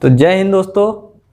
तो जय हिंद दोस्तों,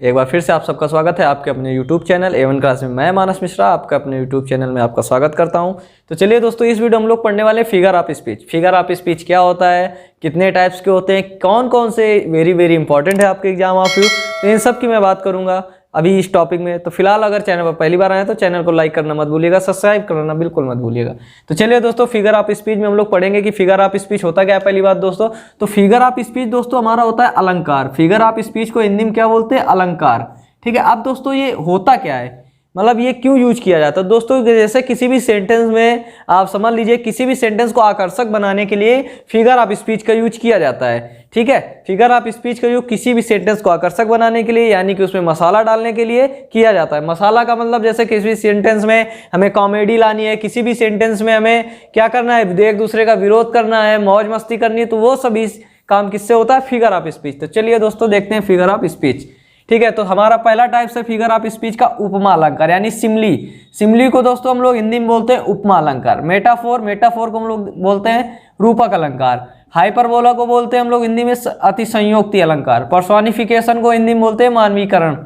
एक बार फिर से आप सबका स्वागत है आपके अपने YouTube चैनल A1 क्लास में। मैं मानस मिश्रा आपका अपने YouTube चैनल में आपका स्वागत करता हूं। तो चलिए दोस्तों, इस वीडियो हम लोग पढ़ने वाले figure of speech. Figure of speech क्या होता है, कितने टाइप्स के होते हैं, कौन कौन से वेरी इंपॉर्टेंट है आपके एग्जाम ऑफ यू, तो इन सब की मैं बात करूंगा अभी इस टॉपिक में। तो फिलहाल अगर चैनल पर पहली बार आए तो चैनल को लाइक करना मत भूलिएगा, सब्सक्राइब करना बिल्कुल मत भूलिएगा। तो चलिए दोस्तों, फिगर ऑफ स्पीच में हम लोग पढ़ेंगे कि फिगर ऑफ स्पीच होता क्या है। पहली बात दोस्तों, तो फिगर ऑफ स्पीच दोस्तों हमारा होता है अलंकार। फिगर ऑफ स्पीच को हिंदी में क्या बोलते हैं, अलंकार। ठीक है, अब दोस्तों ये होता क्या है, मतलब ये क्यों यूज किया जाता है दोस्तों। जैसे किसी भी सेंटेंस में आप समझ लीजिए, किसी भी सेंटेंस को आकर्षक बनाने के लिए फिगर ऑफ स्पीच का यूज किया जाता है। ठीक है, फिगर ऑफ स्पीच का यूज किसी भी सेंटेंस को आकर्षक बनाने के लिए, यानी कि उसमें मसाला डालने के लिए किया जाता है। मसाला का मतलब जैसे किसी भी सेंटेंस में हमें कॉमेडी लानी है, किसी भी सेंटेंस में हमें क्या करना है, एक दूसरे का विरोध करना है, मौज मस्ती करनी है, तो वो सभी काम किससे होता है, फिगर ऑफ स्पीच। तो चलिए दोस्तों देखते हैं फिगर ऑफ स्पीच। ठीक है, तो हमारा पहला टाइप से फिगर ऑफ स्पीच का उपमा अलंकार, यानी सिमली। सिमली को दोस्तों हम लोग हिंदी में बोलते हैं उपमा अलंकार। मेटाफोर को हम लोग बोलते हैं रूपक अलंकार। हाइपरबोला को बोलते हैं हम लोग हिंदी में अतिसंयोक्ति अलंकार। पर्सोनिफिकेशन को हिंदी में बोलते हैं मानवीकरण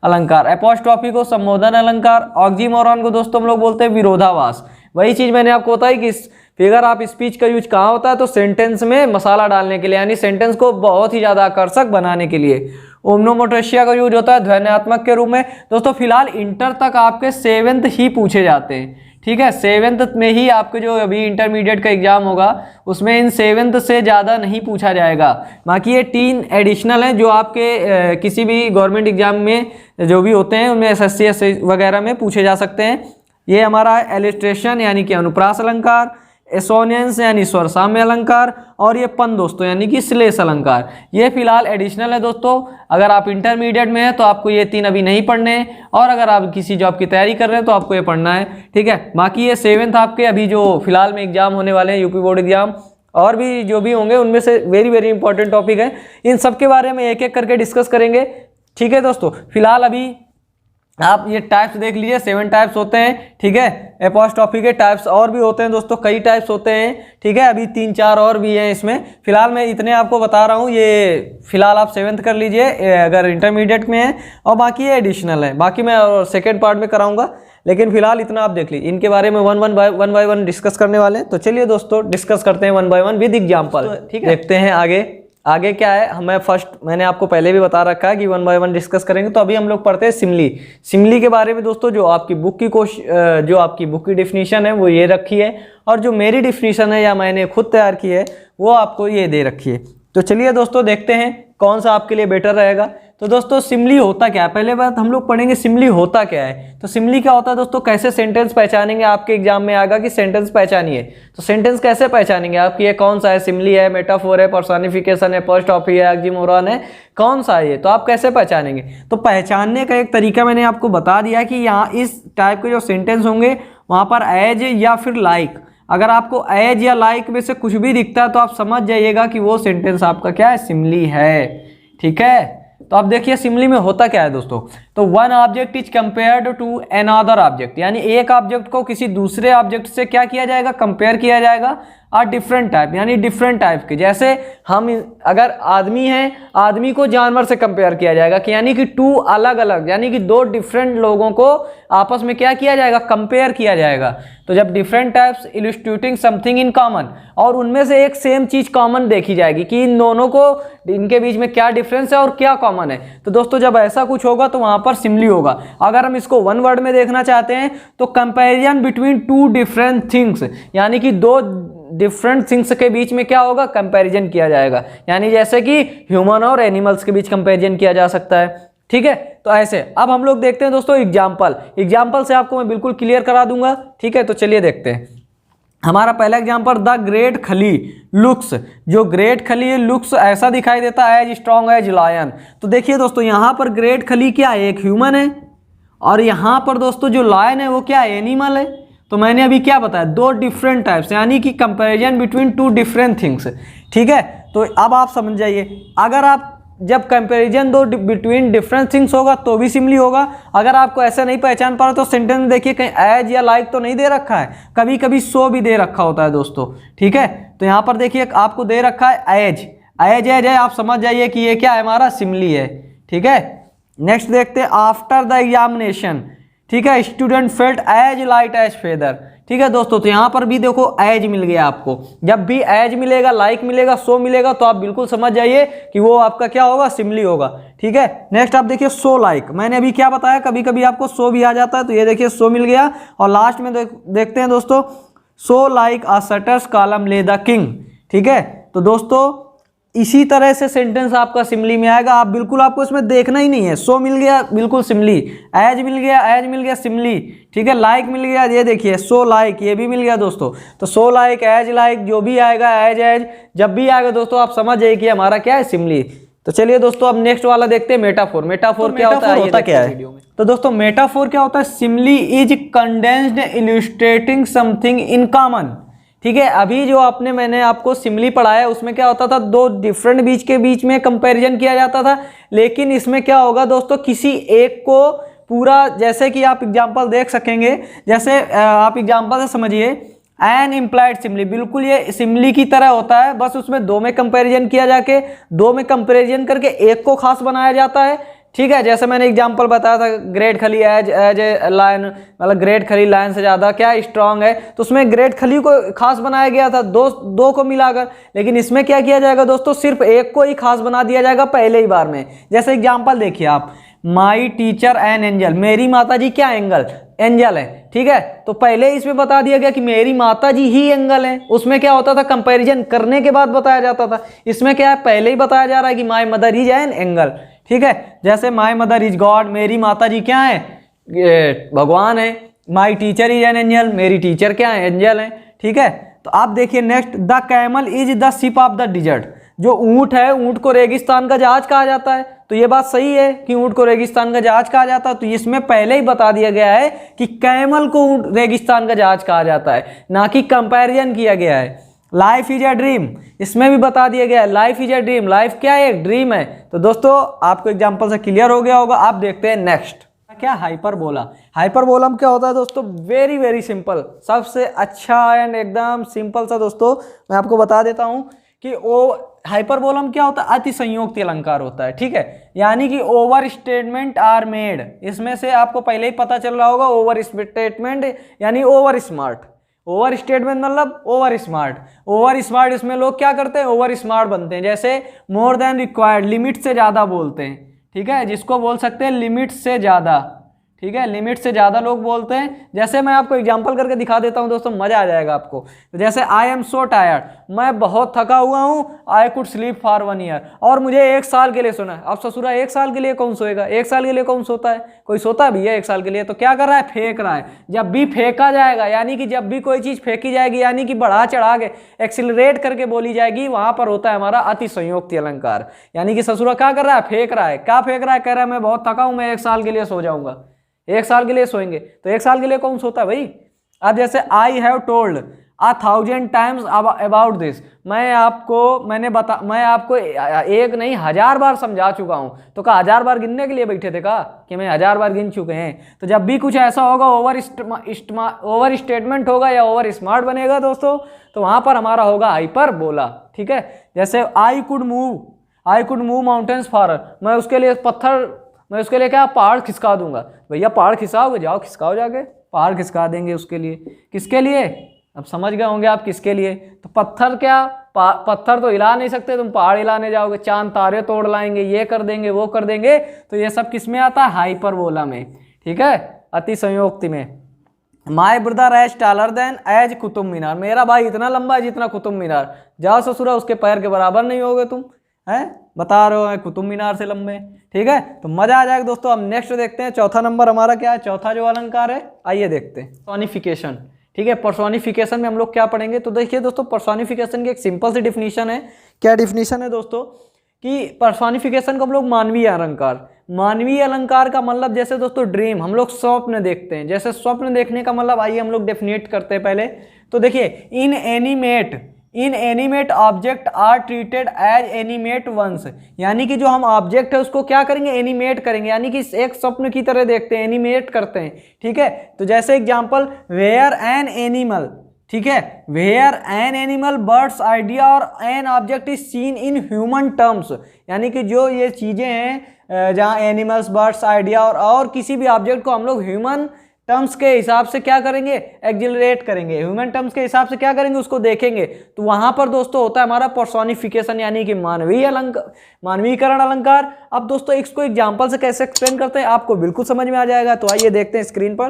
अलंकार। एपोस्ट्रॉफी को संबोधन अलंकार। ऑक्सीमोरॉन को दोस्तों हम लोग बोलते हैं विरोधाभास। वही चीज मैंने आपको बताई कि फिगर ऑफ स्पीच का यूज कहाँ होता है, तो सेंटेंस में मसाला डालने के लिए, यानी सेंटेंस को बहुत ही ज्यादा आकर्षक बनाने के लिए। ओमनोमोटोशिया का यूज होता है ध्वन्यात्मक के रूप में। दोस्तों फिलहाल इंटर तक आपके 7th ही पूछे जाते हैं। ठीक है, 7th में ही आपके जो अभी इंटरमीडिएट का एग्जाम होगा उसमें इन 7th से ज़्यादा नहीं पूछा जाएगा। बाकी ये 3 एडिशनल हैं जो आपके किसी भी गवर्नमेंट एग्जाम में जो भी होते हैं उनमें SSC वगैरह में पूछे जा सकते हैं। ये हमारा एलिस्ट्रेशन यानी कि अनुप्रास अलंकार, एसोनियंस यानी स्वर साम्य अलंकार, और ये पन दोस्तों यानी कि श्लेष अलंकार। ये फिलहाल एडिशनल है दोस्तों। अगर आप इंटरमीडिएट में हैं तो आपको ये 3 अभी नहीं पढ़ने हैं, और अगर आप किसी जॉब की तैयारी कर रहे हैं तो आपको ये पढ़ना है। ठीक है, बाकी ये 7th आपके अभी जो फिलहाल में एग्जाम होने वाले हैं, यूपी बोर्ड एग्जाम और भी जो भी होंगे, उनमें से वेरी इंपॉर्टेंट टॉपिक है। इन सब के बारे में एक एक करके डिस्कस करेंगे। ठीक है दोस्तों, फिलहाल अभी आप ये टाइप्स देख लीजिए, 7 टाइप्स होते हैं। ठीक है, एपोस्ट्रॉफी के टाइप्स और भी होते हैं दोस्तों, कई टाइप्स होते हैं। ठीक है, अभी 3-4 और भी हैं इसमें। फिलहाल मैं इतने आपको बता रहा हूँ, ये फिलहाल आप 7th कर लीजिए अगर इंटरमीडिएट में है, और बाकी ये एडिशनल है। बाकी मैं सेकेंड पार्ट में कराऊंगा, लेकिन फिलहाल इतना आप देख लीजिए। इनके बारे में वन बाय वन डिस्कस करने वाले हैं। तो चलिए दोस्तों डिस्कस करते हैं 1 by 1 विद एग्जाम्पल। ठीक है, देखते हैं आगे क्या है। मैंने आपको पहले भी बता रखा है कि 1 by 1 डिस्कस करेंगे। तो अभी हम लोग पढ़ते हैं सिमली के बारे में दोस्तों। जो आपकी बुक की डेफिनेशन है वो ये रखी है, और जो मेरी डेफिनेशन है या मैंने खुद तैयार की है वो आपको ये दे रखी है। तो चलिए दोस्तों देखते हैं कौन सा आपके लिए बेटर रहेगा। तो दोस्तों सिमली होता क्या है, पहले बात हम लोग पढ़ेंगे सिमली होता क्या है। तो सिमली क्या होता है दोस्तों, कैसे सेंटेंस पहचानेंगे, आपके एग्जाम में आएगा कि सेंटेंस पहचानिए। तो सेंटेंस कैसे पहचानेंगे आपकी, ये कौन सा है, सिमली है, मेटाफोर है, पर्सोनिफिकेशन है, एपोस्ट्रॉफी है, ऑक्सीमोरॉन है, कौन सा है ये, तो आप कैसे पहचानेंगे। तो पहचानने का एक तरीका मैंने आपको बता दिया कि यहाँ इस टाइप के जो सेंटेंस होंगे वहाँ पर एज या फिर लाइक, अगर आपको एज या लाइक में से कुछ भी दिखता है तो आप समझ जाइएगा कि वो सेंटेंस आपका क्या है, सिमली है। ठीक है, तो अब देखिए सिमली में होता क्या है दोस्तों। तो one object is compared to another object, यानी एक ऑब्जेक्ट को किसी दूसरे ऑब्जेक्ट से क्या किया जाएगा, कंपेयर किया जाएगा। और डिफरेंट टाइप, यानी डिफरेंट टाइप के, जैसे हम अगर आदमी है, आदमी को जानवर से कंपेयर किया जाएगा, कि यानी कि 2 अलग अलग, यानी कि 2 डिफरेंट लोगों को आपस में क्या किया जाएगा, कंपेयर किया जाएगा। तो जब different types illustrating something in common, और उनमें से एक सेम चीज कॉमन देखी जाएगी कि इन दोनों को, इनके बीच में क्या डिफरेंस है और क्या कॉमन है। तो दोस्तों जब ऐसा कुछ होगा तो वहां पर सिमली होगा। अगर हम इसको 1 वर्ड में देखना चाहते हैं तो कंपैरिजन बिटवीन 2 डिफरेंट थिंग्स, यानी कि 2 डिफरेंट थिंग्स के बीच में क्या होगा, कंपैरिजन किया जाएगा। यानी जैसे कि ह्यूमन और एनिमल्स के बीच कंपैरिजन किया जा सकता है। ठीक है, तो ऐसे अब हम लोग देखते हैं दोस्तों एग्जाम्पल से आपको मैं बिल्कुल क्लियर करा दूंगा। ठीक है, तो चलिए देखते हैं। हमारा पहला एग्जाम्पल, द ग्रेट खली लुक्स। जो ग्रेट खली है, लुक्स ऐसा दिखाई देता है एज स्ट्रॉन्ग एज लायन। तो देखिए दोस्तों यहाँ पर ग्रेट खली क्या है, एक ह्यूमन है, और यहाँ पर दोस्तों जो लायन है वो क्या है, एनिमल है। तो मैंने अभी क्या बताया, 2 डिफरेंट टाइप्स, यानी कि कंपैरिजन बिटवीन 2 डिफरेंट थिंग्स। ठीक है, तो अब आप समझ जाइए, अगर आप जब कंपैरिजन 2 बिटवीन डिफरेंट थिंग्स होगा तो भी सिमली होगा। अगर आपको ऐसा नहीं पहचान पा रहा तो सेंटेंस में देखिए कहीं एज या लाइक तो नहीं दे रखा है, कभी कभी सो भी दे रखा होता है दोस्तों। ठीक है, तो यहाँ पर देखिए आपको दे रखा है एज है, आप समझ जाइए कि ये क्या है, हमारा सिमली है। ठीक है। नेक्स्ट देखते हैं आफ्टर द एग्जामिनेशन, ठीक है, student felt as light as feather, ठीक है दोस्तों। तो यहाँ पर भी देखो एज मिल गया आपको, जब भी एज मिलेगा, लाइक मिलेगा, सो मिलेगा, तो आप बिल्कुल समझ जाइए कि वो आपका क्या होगा, सिमिली होगा, ठीक है। नेक्स्ट आप देखिए सो लाइक, मैंने अभी क्या बताया, कभी कभी आपको सो भी आ जाता है, तो ये देखिए सो मिल गया। और लास्ट में देखते हैं दोस्तों सो लाइक अ सटर्स कॉलम ले द किंग, ठीक है। तो दोस्तों इसी तरह से सेंटेंस आपका सिमली में आएगा, आप बिल्कुल आपको इसमें देखना ही नहीं है। सो मिल गया बिल्कुल सिमली, एज मिल गया सिमली, ठीक है। लाइक मिल गया, ये देखिए सो लाइक, ये भी मिल गया दोस्तों। तो सो लाइक, एज लाइक, जो भी आएगा, एज जब भी आएगा दोस्तों आप समझ जाइए कि हमारा क्या है, सिमली। तो चलिए दोस्तों अब नेक्स्ट वाला देखते हैं मेटाफोर। मेटाफोर क्या होता है, तो दोस्तों मेटाफोर क्या होता है, simile is condensed illustrating something in common, ठीक है। अभी जो मैंने आपको सिमली पढ़ाया उसमें क्या होता था, दो डिफरेंट बीच के बीच में कंपैरिजन किया जाता था, लेकिन इसमें क्या होगा दोस्तों, किसी एक को पूरा, जैसे कि आप एग्जांपल देख सकेंगे, जैसे आप एग्जांपल से समझिए एन इम्प्लाइड सिमली, बिल्कुल ये सिमली की तरह होता है, बस उसमें दो में कंपैरिजन किया जाके, दो में कंपैरिजन करके एक को खास बनाया जाता है, ठीक है। जैसे मैंने एग्जांपल बताया था ग्रेट खली एज ए लायन, मतलब ग्रेट खली लायन से ज़्यादा क्या स्ट्रांग है, तो उसमें ग्रेट खली को खास बनाया गया था दो को मिलाकर। लेकिन इसमें क्या किया जाएगा दोस्तों, सिर्फ एक को ही खास बना दिया जाएगा पहले ही बार में। जैसे एग्जांपल देखिए आप, माई टीचर एन एंजल, मेरी माता जी क्या एंजल है, ठीक है। तो पहले इसमें बता दिया गया कि मेरी माता जी ही एंजल है, उसमें क्या होता था, कंपैरिजन करने के बाद बताया जाता था। इसमें क्या है, पहले ही बताया जा रहा है कि my mother is an angel, ठीक है। जैसे माई मदर इज गॉड, मेरी माता जी क्या है, भगवान है। My teacher is an angel, मेरी टीचर क्या है, एंजल है, ठीक है। तो आप देखिए next, the camel is the ship of the dessert, जो ऊंट है, ऊंट को रेगिस्तान का जहाज कहा जाता है। तो ये बात सही है कि ऊंट को रेगिस्तान का जहाज कहा जाता है, तो इसमें पहले ही बता दिया गया है कि कैमल को रेगिस्तान का जहाज कहा जाता है, ना कि कंपैरिजन किया गया है। लाइफ इज अ ड्रीम, इसमें भी बता दिया गया है life is a dream, life क्या है, एक ड्रीम है। तो दोस्तों आपको एग्जांपल से क्लियर हो गया होगा। आप देखते हैं नेक्स्ट क्या, हाइपरबोला। हाइपरबोला क्या होता है दोस्तों, वेरी वेरी सिंपल, सबसे अच्छा एंड एकदम सिंपल सा दोस्तों मैं आपको बता देता हूं कि वो हाइपरबोलम क्या होता है, अति संयोक्ति अलंकार होता है, ठीक है। यानी कि ओवर स्टेटमेंट आर मेड, इसमें से आपको पहले ही पता चल रहा होगा, ओवर स्टेटमेंट यानी ओवर स्मार्ट, ओवर स्टेटमेंट मतलब ओवर स्मार्ट। ओवर स्मार्ट इसमें लोग क्या करते हैं, ओवर स्मार्ट बनते हैं। जैसे मोर देन रिक्वायर्ड, लिमिट से ज़्यादा बोलते हैं, ठीक है, जिसको बोल सकते हैं लिमिट से ज़्यादा, ठीक है, लिमिट से ज़्यादा लोग बोलते हैं। जैसे मैं आपको एग्जांपल करके दिखा देता हूं दोस्तों, मज़ा आ जाएगा आपको। तो जैसे आई एम सो टायर्ड, मैं बहुत थका हुआ हूं, I could sleep for 1 year, और मुझे 1 साल के लिए सोना है। अब ससुरा 1 साल के लिए कौन सोएगा, 1 साल के लिए कौन सोता है, कोई सोता है भैया 1 साल के लिए। तो क्या कर रहा है, फेंक रहा है। जब भी फेंका जाएगा, यानी कि जब भी कोई चीज़ फेंकी जाएगी, यानी कि बढ़ा चढ़ा के एक्सिलरेट करके बोली जाएगी, वहां पर होता है हमारा अति संयोक्ति अलंकार। यानी कि ससुरा क्या कर रहा है, फेंक रहा है। क्या फेंक रहा है, कह रहा है मैं बहुत थका हूं, मैं 1 साल के लिए सो जाऊंगा, 1 साल के लिए सोएंगे। तो 1 साल के लिए कौन सोता है भाई। अब जैसे I have told 1000 times about this, मैं आपको एक नहीं 1000 बार समझा चुका हूं। तो क्या 1000 बार गिनने के लिए बैठे थे का, कि मैं 1000 बार गिन चुके हैं। तो जब भी कुछ ऐसा होगा, ओवर स्टेटमेंट होगा या ओवर स्मार्ट बनेगा दोस्तों, तो वहां पर हमारा होगा हाइपर बोला, ठीक है। जैसे I could move mountains for, मैं उसके लिए क्या पहाड़ खिसका दूंगा। भैया पहाड़ खिसाओगे, जाओ खिसकाओ, जाके पहाड़ खिसका देंगे उसके लिए। किसके लिए, अब समझ गए होंगे आप किसके लिए। तो पत्थर क्या, पत्थर तो हिला नहीं सकते, तुम पहाड़ हिलाने जाओगे, चांद तारे तोड़ लाएंगे, ये कर देंगे वो कर देंगे। तो ये सब किस में आता है, हाइपरबोला में, ठीक है, अति संयोक्ति में। My brother as taller than as Qutub Minar, मेरा भाई इतना लंबा है जितना कुतुब मीनार। जाओ ससुरा, उसके पैर के बराबर नहीं होगे तुम, हैं, बता रहे हो कुतुब मीनार से लंबे, ठीक है। तो मजा आ जाएगा दोस्तों। अब नेक्स्ट देखते हैं, चौथा नंबर हमारा क्या है, चौथा जो अलंकार है, आइए देखते हैं, पर्सोनिफिकेशन, ठीक है। पर्सोनिफिकेशन में हम लोग क्या पढ़ेंगे, तो देखिए दोस्तों पर्सोनिफिकेशन की एक सिंपल सी डिफिनीशन है। क्या डिफिनीशन है दोस्तों, कि पर्सोनिफिकेशन को हम लोग मानवीय अलंकार का मतलब, जैसे दोस्तों ड्रीम, हम लोग स्वप्न देखते हैं। जैसे स्वप्न देखने का मतलब आइए हम लोग डेफिनेट करते हैं पहले। तो देखिए inanimate object are treated as animate ones, यानी कि जो हम ऑब्जेक्ट है उसको क्या करेंगे, एनिमेट करेंगे, यानी कि एक स्वप्न की तरह देखते हैं, एनिमेट करते हैं, ठीक है। तो जैसे एग्जांपल, वेयर एन एनिमल, ठीक है, where an animal birds idea और an object is seen in human terms, यानी कि जो ये चीजें हैं जहाँ एनिमल्स, बर्ड्स, आइडिया और किसी भी ऑब्जेक्ट को हम लोग ह्यूमन टर्म्स के हिसाब से क्या करेंगे, एक्जिलरेट करेंगे, ह्यूमन टर्म्स के हिसाब से क्या करेंगे, उसको देखेंगे। तो वहां पर दोस्तों होता है हमारा पर्सोनिफिकेशन, यानी कि मानवीकरण अलंकार। अब दोस्तों इसको एग्जांपल से कैसे एक्सप्लेन करते हैं आपको बिल्कुल समझ में आ जाएगा। तो आइए देखते हैं स्क्रीन पर।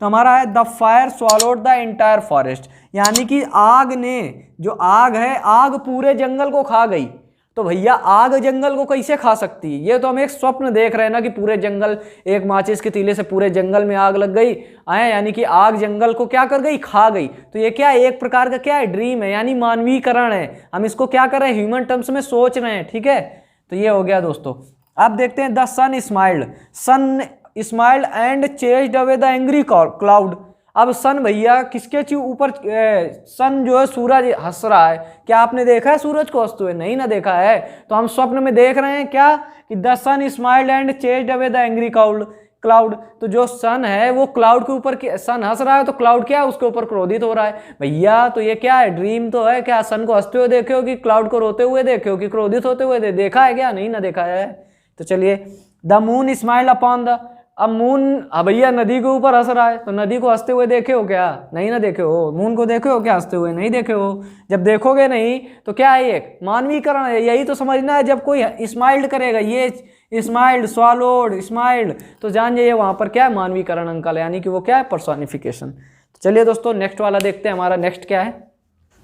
तो हमारा है the fire swallowed the entire forest, यानी कि आग ने, जो आग है, आग पूरे जंगल को खा गई। तो भैया आग जंगल को कैसे खा सकती है? ये तो हम एक स्वप्न देख रहे हैं ना कि पूरे जंगल, एक माचिस के तीले से पूरे जंगल में आग लग गई, यानी कि आग जंगल को क्या कर गई, खा गई। तो ये क्या है, एक प्रकार का क्या है, ड्रीम है, यानी मानवीकरण है। हम इसको क्या कर रहे हैं, ह्यूमन टर्म्स में सोच रहे हैं। ठीक है, तो ये हो गया दोस्तों। अब देखते हैं the sun smiled and chased away the angry cloud. अब सन भैया किसके ऊपर, सन जो है सूरज हंस रहा है। क्या आपने देखा है सूरज को हंसते हुए? नहीं ना देखा है। तो हम स्वप्न में देख रहे हैं क्या, कि the sun smiled and chased away the angry cloud. तो जो सन है वो क्लाउड के ऊपर, सन हंस रहा है तो क्लाउड क्या है, उसके ऊपर क्रोधित हो रहा है। भैया तो ये क्या है, ड्रीम तो है। क्या सन को हंसते हुए देखे हो, कि क्लाउड को रोते हुए देखे हो, कि क्रोधित होते हुए देखा है क्या? नहीं ना देखा है। तो चलिए, the moon smiled upon the, अब मून भैया नदी के ऊपर हंस रहा है, तो नदी को हंसते हुए देखे हो क्या? नहीं ना देखे हो। मून को देखे हो क्या हंसते हुए? नहीं देखे हो। जब देखोगे नहीं तो क्या है, एक मानवीकरण है। यही तो समझना है, जब कोई स्माइल्ड करेगा, ये स्माइल्ड, स्वॉलोड, स्माइल्ड, तो जान जाइए वहां पर क्या है, मानवीकरण अंकल, यानी कि वो क्या है, पर्सोनिफिकेशन। चलिए दोस्तों नेक्स्ट वाला देखते हैं, हमारा नेक्स्ट क्या है।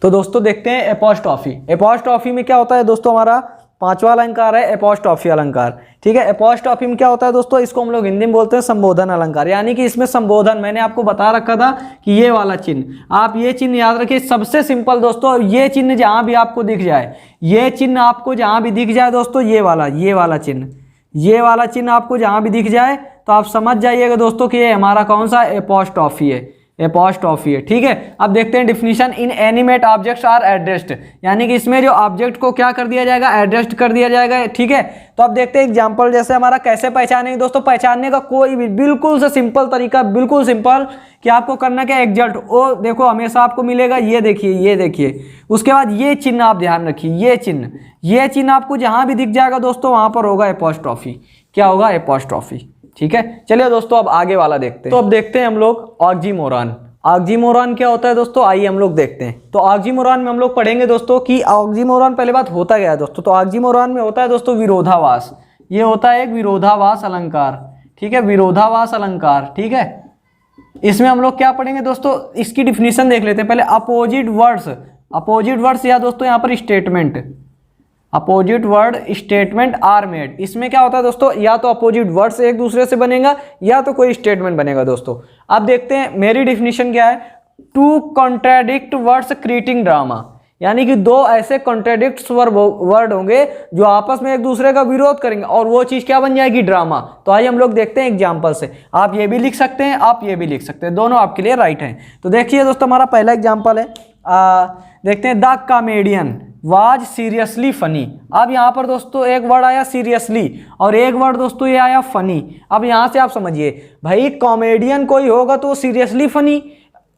तो दोस्तों देखते हैं एपोस्ट्रॉफी। एपोस्ट्रॉफी में क्या होता है दोस्तों, हमारा पांचवा अलंकार है एपोस्ट्रॉफी अलंकार। ठीक है, एपोस्ट्रॉफी में क्या होता है दोस्तों, इसको हम लोग हिंदी में बोलते हैं संबोधन अलंकार, यानी कि इसमें संबोधन, मैंने आपको बता रखा था कि ये वाला चिन्ह, आप ये चिन्ह याद रखिए। सबसे सिंपल दोस्तों, ये चिन्ह जहां भी आपको दिख जाए, ये चिन्ह आपको जहां भी दिख जाए दोस्तों, ये वाला चिन्ह आपको जहां भी दिख जाए, तो आप समझ जाइएगा दोस्तों कि ये हमारा कौन सा एपोस्ट्रॉफी है, एपोस्ट्रॉफी है। ठीक है, अब देखते हैं definition. Inanimate objects are addressed, यानी कि इसमें जो ऑब्जेक्ट को क्या कर दिया जाएगा, एड्रेस्ड कर दिया जाएगा। ठीक है, तो अब देखते हैं एग्जांपल, जैसे हमारा कैसे पहचानेंगे दोस्तों। पहचानने का कोई भी बिल्कुल से सिंपल तरीका, बिल्कुल सिंपल, कि आपको करना क्या, एग्जैक्ट ओ देखो हमेशा आपको मिलेगा, ये देखिए। उसके बाद ये चिन्ह आप ध्यान रखिए, ये चिन्ह आपको जहां भी दिख जाएगा दोस्तों, वहां पर होगा एपोस्ट्रॉफी। क्या होगा, एपोस्ट्रॉफी। ठीक है, चलिए दोस्तों अब आगे वाला देखते हैं। तो अब देखते हैं हम लोग ऑक्सीमोरॉन। ऑक्सीमोरॉन क्या होता है दोस्तों, आइए हम लोग देखते हैं। तो ऑक्सीमोरॉन में हम लोग पढ़ेंगे दोस्तों कि ऑक्सीमोरॉन, पहले बात होता क्या है दोस्तों। तो ऑक्सीमोरॉन में होता है दोस्तों विरोधाभास। ये होता है एक विरोधाभास अलंकार। ठीक है, विरोधाभास अलंकार। ठीक है, इसमें हम लोग क्या पढ़ेंगे दोस्तों, इसकी डिफिनीशन देख लेते हैं पहले। अपोजिट वर्ड्स या दोस्तों यहाँ पर statement, opposite word statement are made. इसमें क्या होता है दोस्तों, या तो अपोजिट वर्ड्स एक दूसरे से बनेगा, या तो कोई स्टेटमेंट बनेगा दोस्तों। अब देखते हैं मेरी डिफिनीशन क्या है। Two contradict words creating drama, यानी कि दो ऐसे कॉन्ट्राडिक्ट वर्ड होंगे जो आपस में एक दूसरे का विरोध करेंगे, और वो चीज क्या बन जाएगी, ड्रामा। तो आइए हम लोग देखते हैं एग्जाम्पल से। आप ये भी लिख सकते हैं, आप ये भी लिख सकते हैं, दोनों आपके लिए राइट हैं। तो देखिए दोस्तों, हमारा पहला एग्जाम्पल है, देखते हैं। The comedian was seriously funny. अब यहाँ पर दोस्तों एक वर्ड आया सीरियसली, और एक वर्ड दोस्तों ये आया फनी। अब यहाँ से आप समझिए भाई, कॉमेडियन कोई होगा तो सीरियसली फनी।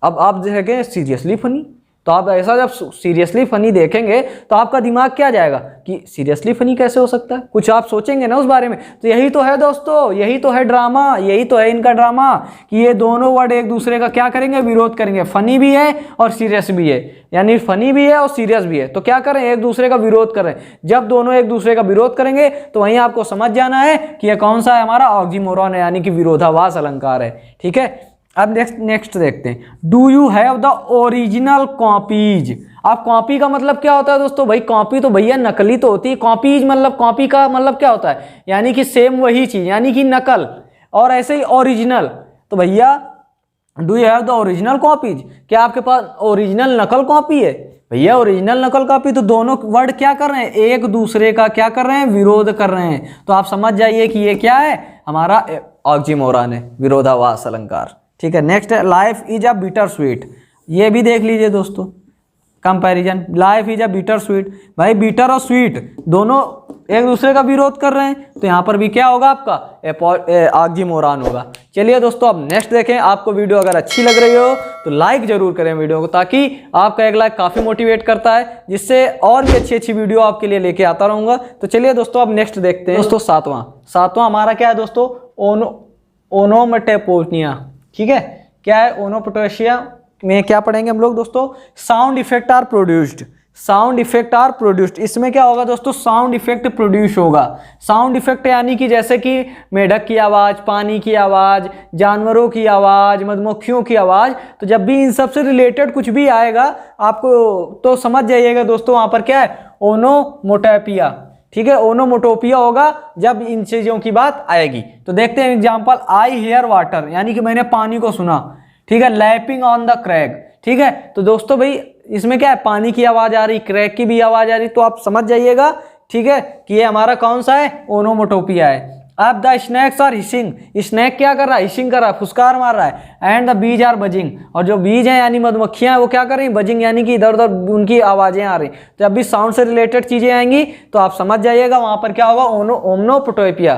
अब आप देखें सीरियसली फनी, तो आप ऐसा जब सीरियसली फनी देखेंगे तो आपका दिमाग क्या जाएगा कि सीरियसली फनी कैसे हो सकता है, कुछ आप सोचेंगे ना उस बारे में। तो यही तो है दोस्तों, यही तो है ड्रामा, यही तो है इनका ड्रामा, कि ये दोनों वर्ड एक दूसरे का क्या करेंगे, विरोध करेंगे। फनी भी है और सीरियस भी है, यानी फनी भी है और सीरियस भी है। तो क्या करें, एक दूसरे का विरोध करें। जब दोनों एक दूसरे का विरोध करेंगे तो वहीं आपको समझ जाना है कि ये कौन सा है, हमारा ऑक्सीमोरॉन है, यानी कि विरोधाभास अलंकार है। ठीक है, अब नेक्स्ट देखते हैं। Do you have the original copies. अब कॉपी का मतलब क्या होता है दोस्तों, भाई कॉपी तो भैया नकली तो होती है। कॉपीज मतलब, कॉपी का मतलब क्या होता है, यानी कि सेम वही चीज, यानी कि नकल। और ऐसे ही ओरिजिनल, तो भैया do you have the original copies, क्या आपके पास ओरिजिनल नकल कॉपी है। भैया ओरिजिनल नकल कॉपी, तो दोनों वर्ड क्या कर रहे हैं, एक दूसरे का क्या कर रहे हैं, विरोध कर रहे हैं। तो आप समझ जाइए कि ये क्या है, हमारा ऑक्सीमोरॉन है, विरोधाभास अलंकार। ठीक है, नेक्स्ट है life is a bitter sweet. ये भी देख लीजिए दोस्तों, comparison. Life is a bitter sweet, भाई बिटर और स्वीट दोनों एक दूसरे का विरोध कर रहे हैं, तो यहाँ पर भी क्या होगा, आपका ऑक्सीमोरॉन होगा। चलिए दोस्तों अब नेक्स्ट देखें। आपको वीडियो अगर अच्छी लग रही हो तो लाइक जरूर करें वीडियो को, ताकि आपका एक लाइक काफ़ी मोटिवेट करता है, जिससे और भी अच्छी वीडियो आपके लिए लेके आता रहूँगा। तो चलिए दोस्तों अब नेक्स्ट देखते हैं दोस्तों, सातवां हमारा क्या है दोस्तों, ओनोमेटोपोनिया। ठीक है, क्या है ओनोमेटोपोनिया में क्या पढ़ेंगे हम लोग दोस्तों, sound effect are produced, sound effect are produced. इसमें क्या होगा दोस्तों, साउंड इफेक्ट प्रोड्यूस होगा। साउंड इफेक्ट यानी कि जैसे कि मेढक की आवाज़, पानी की आवाज़, जानवरों की आवाज़, मधुमक्खियों की आवाज़। तो जब भी इन सब से रिलेटेड कुछ भी आएगा आपको तो समझ जाइएगा दोस्तों वहाँ पर क्या है, ओनोमोटोपिया। ठीक है, ओनोमोटोपिया होगा जब इन चीज़ों की बात आएगी। तो देखते हैं एग्जाम्पल, आई हेयर वाटर यानी कि मैंने पानी को सुना। ठीक है, लैपिंग ऑन द क्रैक। ठीक है, तो दोस्तों भाई इसमें क्या है, पानी की आवाज आ रही, क्रैक की भी आवाज आ रही, तो आप समझ जाइएगा ठीक है कि ये हमारा कौन सा है, ओनोमोटोपिया है। अब the snakes are hissing, snake क्या कर रहा है, हिसिंग कर रहा है, फुसकार मार रहा है। And the bees are buzzing, और जो बीज है यानी मधुमक्खियां वो क्या कर रही हैं, बजिंग यानी कि इधर उधर उनकी आवाजें आ रही। तो जब भी साउंड से रिलेटेड चीजें आएंगी तो आप समझ जाइएगा वहां पर क्या होगा, ओनोमोटोपिया।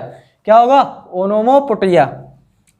क्या होगा, ओनोमोटोपिया।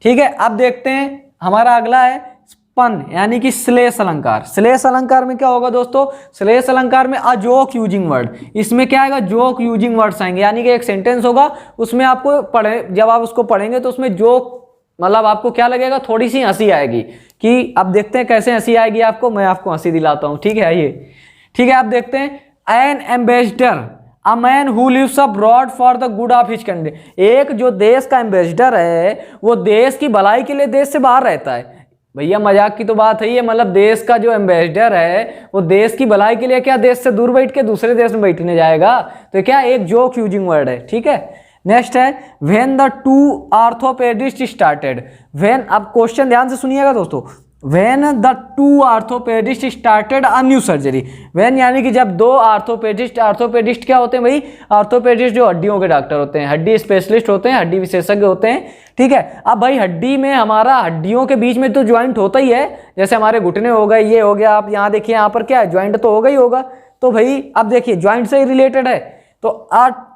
ठीक है, अब देखते हैं हमारा अगला है स्पन यानी कि श्लेष अलंकार। श्लेष अलंकार में क्या होगा दोस्तों, श्लेष अलंकार में अ जोक यूजिंग वर्ड। इसमें क्या आएगा, जोक यूजिंग वर्ड्स आएंगे, यानी कि एक सेंटेंस होगा उसमें आपको पढ़े, जब आप उसको पढ़ेंगे तो उसमें जोक मतलब आपको क्या लगेगा, थोड़ी सी हंसी आएगी। कि अब देखते हैं कैसे हंसी आएगी आपको, मैं आपको हंसी दिलाता हूँ। ठीक है, आइए। ठीक है, आप देखते हैं, an ambassador a man who lives abroad for the good of his country. एक जो देश का एम्बेसडर है वो देश की भलाई के लिए देश से बाहर रहता है। भैया मजाक की तो बात है ये, मतलब देश का जो एम्बेसडर है वो देश की भलाई के लिए क्या देश से दूर बैठ के दूसरे देश में बैठने जाएगा, तो क्या एक जोक यूजिंग वर्ड है। ठीक है, नेक्स्ट है when the two orthopaedist started. When, अब क्वेश्चन ध्यान से सुनिएगा दोस्तों, when the two orthopaedist started a new surgery. When यानी कि जब दो आर्थोपेडिस्ट, आर्थोपेडिस्ट क्या होते हैं भाई, आर्थोपेडिस्ट जो हड्डियों के डॉक्टर होते हैं, हड्डी स्पेशलिस्ट होते हैं, हड्डी विशेषज्ञ होते हैं। ठीक है, अब भाई हड्डी में हमारा हड्डियों के बीच में तो ज्वाइंट होता ही है, जैसे हमारे घुटने हो गए, ये हो गया, आप यहाँ देखिए यहाँ पर क्या है, ज्वाइंट तो होगा ही होगा। तो भाई अब देखिए ज्वाइंट से ही रिलेटेड है। तो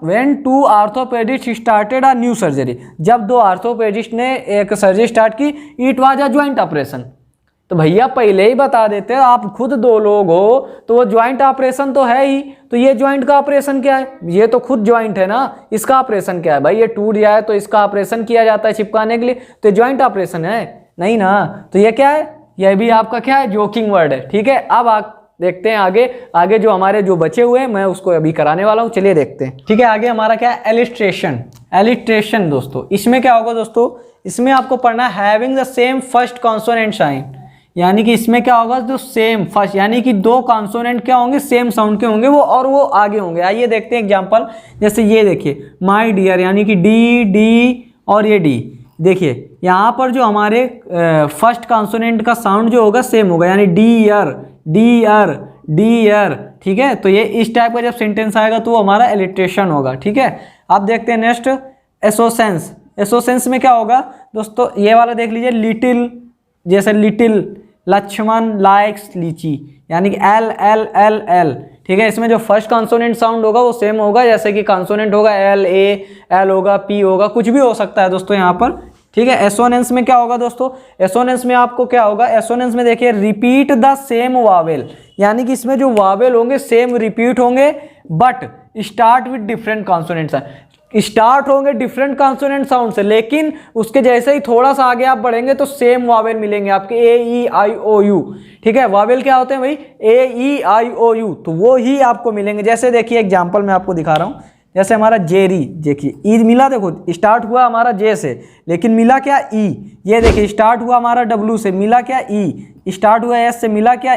when two orthopaedist started a new surgery, जब दो आर्थोपेडिस्ट ने एक सर्जरी स्टार्ट की, it was a joint operation. तो भैया पहले ही बता देते, आप खुद दो लोग हो तो वो ज्वाइंट ऑपरेशन तो है ही, तो ये ज्वाइंट का ऑपरेशन क्या है, ये तो खुद ज्वाइंट है ना, इसका ऑपरेशन क्या है भाई, ये टूट जाए तो इसका ऑपरेशन किया जाता है चिपकाने के लिए, तो ज्वाइंट ऑपरेशन है नहीं ना। तो ये क्या है, यह भी आपका क्या है, जोकिंग वर्ड है। ठीक है, अब आप देखते हैं आगे, आगे जो हमारे जो बचे हुए हैं मैं उसको अभी कराने वाला हूँ, चलिए देखते हैं। ठीक है, आगे हमारा क्या है, एलिट्रेशन। एलिट्रेशन दोस्तों, इसमें क्या होगा दोस्तों, इसमें आपको पढ़ना है having the same first consonant sign, यानी कि इसमें क्या होगा, जो सेम फर्स्ट यानी कि दो कॉन्सोनेंट क्या होंगे, सेम साउंड के होंगे वो, और वो आगे होंगे। आइए देखते हैं एग्जांपल, जैसे ये देखिए माय डियर यानी कि डी डी और ये डी। देखिए यहाँ पर जो हमारे फर्स्ट कॉन्सोनेंट का साउंड जो होगा सेम होगा, यानी डी यर डी यर डी यर। ठीक है, तो ये इस टाइप का जब सेंटेंस आएगा तो वो हमारा एलिट्रेशन होगा। ठीक है, अब देखते हैं नेक्स्ट एसोसेंस। एसोसेंस में क्या होगा दोस्तों, ये वाला देख लीजिए, लिटिल, जैसे लिटिल, लक्ष्मण लाइक्स लीची, यानी कि एल एल एल एल। ठीक है, इसमें जो फर्स्ट कॉन्सोनेंट साउंड होगा वो सेम होगा, जैसे कि कॉन्सोनेंट होगा एल, ए, एल होगा, पी होगा, कुछ भी हो सकता है दोस्तों यहाँ पर। ठीक है, एसोनेंस में क्या होगा दोस्तों, एसोनेंस में आपको क्या होगा, एसोनेंस में देखिए रिपीट द सेम वावेल, यानी कि इसमें जो वावेल होंगे सेम रिपीट होंगे, but start with different consonants, start होंगे डिफरेंट कॉन्सोनेंट साउंड से, लेकिन उसके जैसे ही थोड़ा सा आगे आप बढ़ेंगे तो सेम वावेल मिलेंगे आपके, ए ई आई ओ यू। ठीक है, वावेल क्या होते हैं भाई, ए ई आई ओ यू, तो वो ही आपको मिलेंगे। जैसे देखिए एग्जांपल मैं आपको दिखा रहा हूँ, जैसे हमारा जेरी, देखिए ई मिला, देखो स्टार्ट हुआ हमारा जे से लेकिन मिला क्या, ई। ये देखिए स्टार्ट हुआ हमारा डब्ल्यू से, मिला क्या, ई। स्टार्ट हुआ एस से, मिला क्या,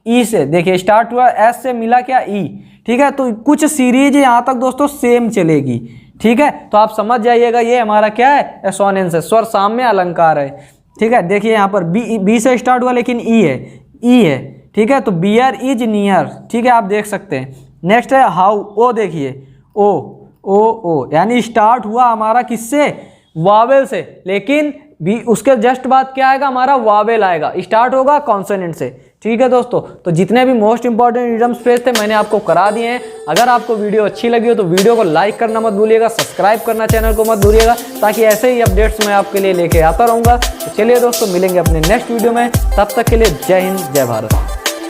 ई से। देखिए स्टार्ट हुआ एस से, मिला क्या, ई। ठीक है, तो कुछ सीरीज यहाँ तक दोस्तों सेम चलेगी। ठीक है, तो आप समझ जाइएगा ये हमारा क्या है, एसोनेंस है, स्वर साम्य अलंकार है। ठीक है, देखिए यहाँ पर बी से स्टार्ट हुआ लेकिन ई है, ई है। ठीक है, तो बियर इज नियर। ठीक है, आप देख सकते हैं। नेक्स्ट है हाउ, ओ देखिए, ओ ओ ओ, यानी स्टार्ट हुआ हमारा किससे, वावेल से, लेकिन भी उसके जस्ट बाद क्या आएगा, हमारा वावेल आएगा, स्टार्ट होगा कॉन्सोनेंट से। ठीक है दोस्तों, तो जितने भी मोस्ट इंपॉर्टेंट इडियम्स पेज थे मैंने आपको करा दिए हैं। अगर आपको वीडियो अच्छी लगी हो तो वीडियो को लाइक करना मत भूलिएगा, सब्सक्राइब करना चैनल को मत भूलिएगा, ताकि ऐसे ही अपडेट्स मैं आपके लिए लेके आता रहूँगा। तो चलिए दोस्तों, मिलेंगे अपने नेक्स्ट वीडियो में, तब तक के लिए जय हिंद, जय भारत।